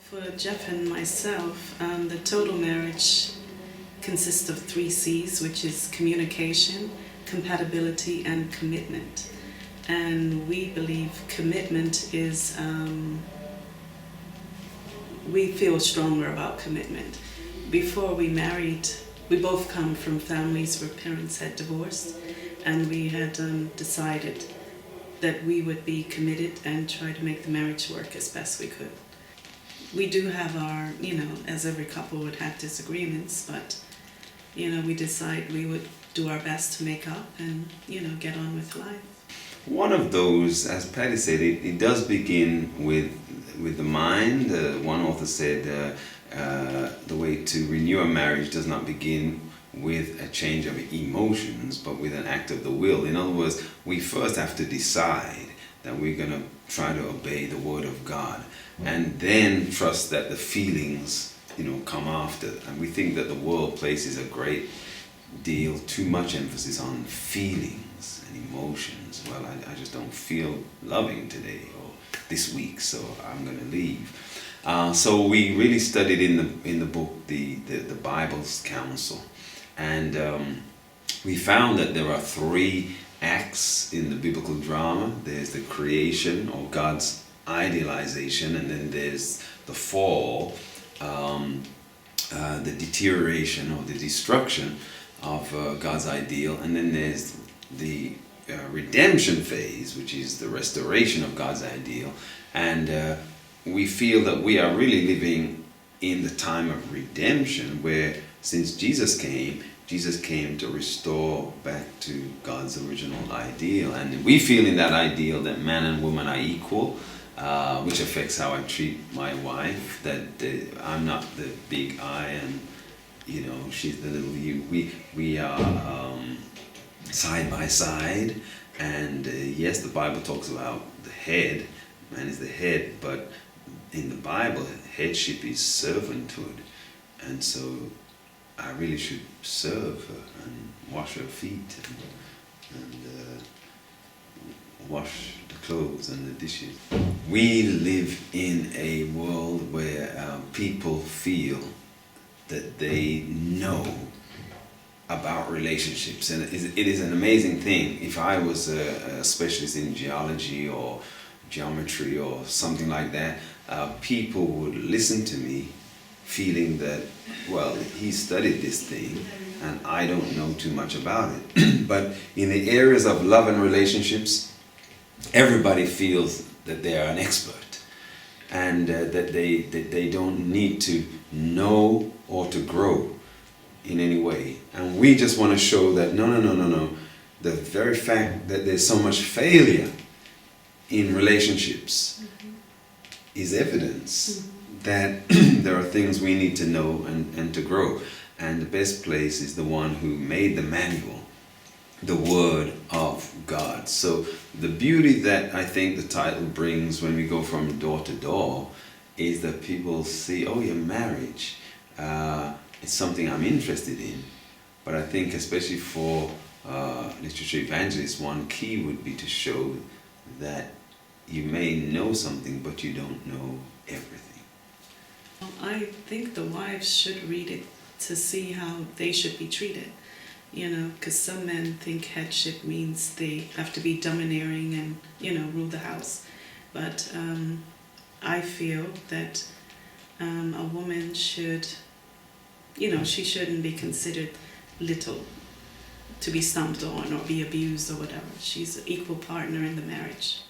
For Jeff and myself, the total marriage consists of 3 C's, which is communication, compatibility, and commitment. And we believe commitment is, we feel stronger about commitment. Before we married, we both come from families where parents had divorced, and we had decided that we would be committed and try to make the marriage work as best we could. We do have our, as every couple would have disagreements, but, we decide we would do our best to make up and, get on with life. One of those, as Patty said, it does begin with the mind. One author said the way to renew a marriage does not begin with a change of emotions, but with an act of the will. In other words, we first have to decide that we're going to try to obey the Word of God, and then trust that the feelings, come after. And we think that the world places a great deal, too much emphasis on feelings and emotions. Well, I just don't feel loving today or this week, so I'm going to leave. So we really studied in the book the Bible's counsel, and we found that there are 3 acts in the biblical drama. There's the creation, or God's idealization, and then there's the fall, the deterioration or the destruction of God's ideal, and then there's the redemption phase, which is the restoration of God's ideal. And we feel that we are really living in the time of redemption, where since Jesus came to restore back to God's original ideal. And we feel in that ideal that man and woman are equal, which affects how I treat my wife, that I'm not the big I and she's the little you. We are side by side, and yes, the Bible talks about the head. Man is the head, but in the Bible, headship is servanthood, and so I really should serve her and wash her feet and wash the clothes and the dishes. We live in a world where people feel that they know about relationships, and it is an amazing thing. If I was a specialist in geology or geometry or something like that, people would listen to me feeling that, well, he studied this thing and I don't know too much about it. But in the areas of love and relationships, everybody feels that they are an expert, and that they don't need to know or to grow in any way. And we just want to show that no. The very fact that there's so much failure in relationships is evidence that there are things we need to know and to grow. And the best place is the one who made the manual, the Word of God. So the beauty that I think the title brings when we go from door to door is that people see, oh, your marriage, it's something I'm interested in. But I think especially for literature evangelists, one key would be to show that you may know something, but you don't know everything. I think the wives should read it to see how they should be treated, because some men think headship means they have to be domineering and, rule the house. But I feel that a woman should, she shouldn't be considered little to be stomped on or be abused or whatever. She's an equal partner in the marriage.